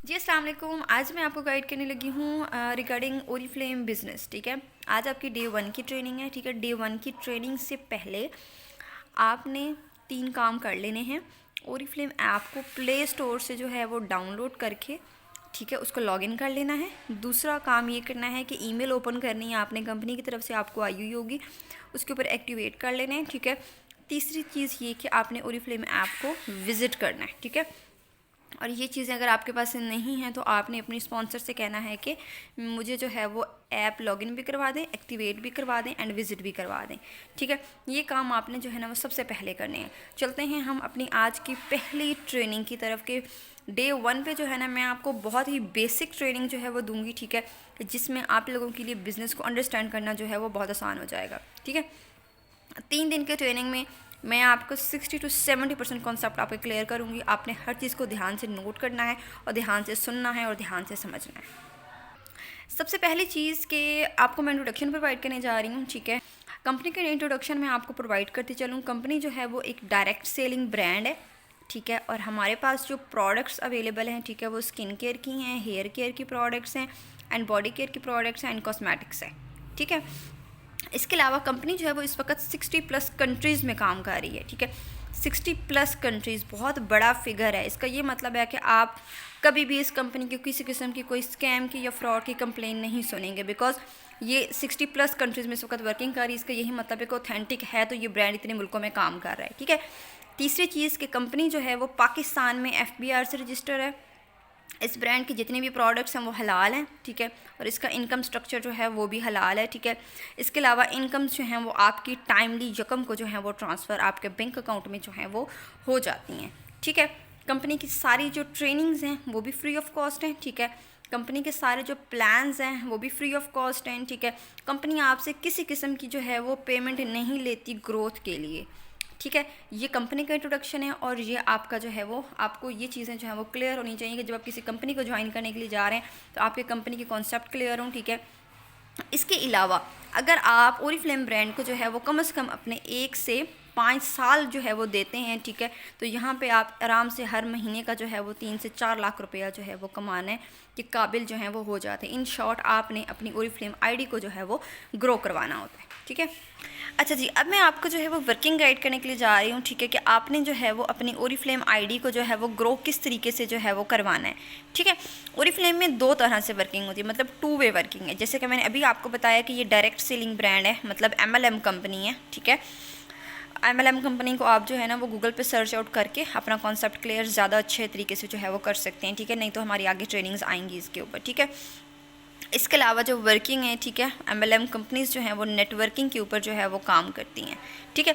जी अस्सलाम वालेकुम। आज मैं आपको गाइड करने लगी हूँ रिगार्डिंग ओरीफ्लेम बिज़नेस। ठीक है, आज आपकी डे 1 की ट्रेनिंग है। ठीक है, डे 1 की ट्रेनिंग से पहले आपने 3 काम कर लेने हैं। ओरीफ्लेम ऐप को प्ले स्टोर से जो है वो डाउनलोड करके, ठीक है, उसको लॉगिन कर लेना है। दूसरा काम ये करना है कि ईमेल ओपन करनी है आपने, कंपनी की तरफ से आपको आई हुई होगी, उसके ऊपर एक्टिवेट कर लेना है। ठीक है, तीसरी चीज़ ये कि आपने ओरीफ्लेम ऐप को विज़िट करना है। ठीक है, और ये चीज़ें अगर आपके पास नहीं हैं तो आपने अपनी स्पॉन्सर से कहना है कि मुझे जो है वो ऐप लॉगिन भी करवा दें, एक्टिवेट भी करवा दें एंड विज़िट भी करवा दें। ठीक है, ये काम आपने जो है ना वो सबसे पहले करने हैं। चलते हैं हम अपनी आज की पहली ट्रेनिंग की तरफ के डे 1 पे जो है ना मैं आपको बहुत ही बेसिक ट्रेनिंग जो है वो दूंगी। ठीक है, जिसमें आप लोगों के लिए बिज़नेस को अंडरस्टैंड करना जो है वो बहुत आसान हो जाएगा। ठीक है, 3 दिन के ट्रेनिंग में मैं आपको 60 to 70% कॉन्सेप्ट आपको क्लियर करूँगी। आपने हर चीज़ को ध्यान से नोट करना है और ध्यान से सुनना है और ध्यान से समझना है। सबसे पहली चीज़ कि आपको मैं इंट्रोडक्शन प्रोवाइड करने जा रही हूँ। ठीक है, कंपनी के इंट्रोडक्शन में आपको प्रोवाइड करती चलूँ। कंपनी जो है वो एक डायरेक्ट सेलिंग ब्रांड है। ठीक है, और हमारे पास जो प्रोडक्ट्स अवेलेबल हैं, ठीक है, वो स्किन केयर की हैं, हेयर केयर की प्रोडक्ट्स हैं एंड बॉडी केयर की प्रोडक्ट्स हैं एंड कॉस्मेटिक्स हैं। ठीक है, इसके अलावा कंपनी जो है वो इस वक्त 60+ कंट्रीज़ में काम कर रही है। ठीक है, 60+ कंट्रीज़ बहुत बड़ा फिगर है। इसका ये मतलब है कि आप कभी भी इस कंपनी की किसी किस्म की कोई स्कैम की या फ्रॉड की कंप्लेन नहीं सुनेंगे, बिकॉज ये 60+ कंट्रीज़ में इस वक्त वर्किंग कर रही है। इसका यही मतलब है कि ऑथेंटिक है, तो ये ब्रांड इतने मुल्कों में काम कर रहा है। ठीक है, तीसरी चीज़ कि कंपनी जो है वो पाकिस्तान में FBR से रजिस्टर है। इस ब्रांड के जितने भी प्रोडक्ट्स हैं वो हलाल हैं। ठीक है, और इसका इनकम स्ट्रक्चर जो है वो भी हलाल है। ठीक है, इसके अलावा इनकम्स जो हैं वो आपकी टाइमली यकम को जो है वो ट्रांसफ़र आपके बैंक अकाउंट में जो है वो हो जाती हैं। ठीक है, कंपनी की सारी जो ट्रेनिंग्स हैं वो भी फ्री ऑफ कॉस्ट हैं। ठीक है, कंपनी के सारे जो प्लान्स हैं वो भी फ्री ऑफ कॉस्ट हैं। ठीक है, कंपनी आपसे किसी किस्म की जो है वो पेमेंट नहीं लेती ग्रोथ के लिए। ठीक है, ये कंपनी का इंट्रोडक्शन है और ये आपका जो है वो आपको ये चीज़ें जो है वो क्लियर होनी चाहिए कि जब आप किसी कंपनी को ज्वाइन करने के लिए जा रहे हैं तो आपके कंपनी के कॉन्सेप्ट क्लियर हों। ठीक है, इसके अलावा अगर आप ओरीफ्लेम ब्रांड को जो है वो कम से कम अपने 1 से 5 साल जो है वो देते हैं, ठीक है, तो यहाँ पे आप आराम से हर महीने का जो है वो 3 से 4 लाख रुपया जो है वो कमाने के काबिल जो है वो हो जाते हैं। इन शॉर्ट आपने अपनी ओरीफ्लेम आईडी को जो है वो ग्रो करवाना होता है। ठीक है, अच्छा जी, अब मैं आपको जो है वो वर्किंग गाइड करने के लिए जा रही हूँ। ठीक है, कि आपने जो है वो अपनी ओरीफ्लेम आईडी को जो है वो ग्रो किस तरीके से जो है वो करवाना है। ठीक है, ओरीफ्लेम में 2 तरह से वर्किंग होती है, मतलब 2 वे वर्किंग है। जैसे कि मैंने अभी आपको बताया कि ये डायरेक्ट सेलिंग ब्रांड है, मतलब MLM कंपनी है। ठीक है, MLM कंपनी को आप जो है ना वो गूगल पे सर्च आउट करके अपना कॉन्सेप्ट क्लियर ज़्यादा अच्छे तरीके से जो है वो कर सकते हैं। ठीक है, नहीं तो हमारी आगे ट्रेनिंग्स आएंगी इसके ऊपर। ठीक है, इसके अलावा जो वर्किंग है, ठीक है, MLM कंपनीज़ जो हैं वो नेटवर्किंग के ऊपर जो है वो काम करती हैं। ठीक है,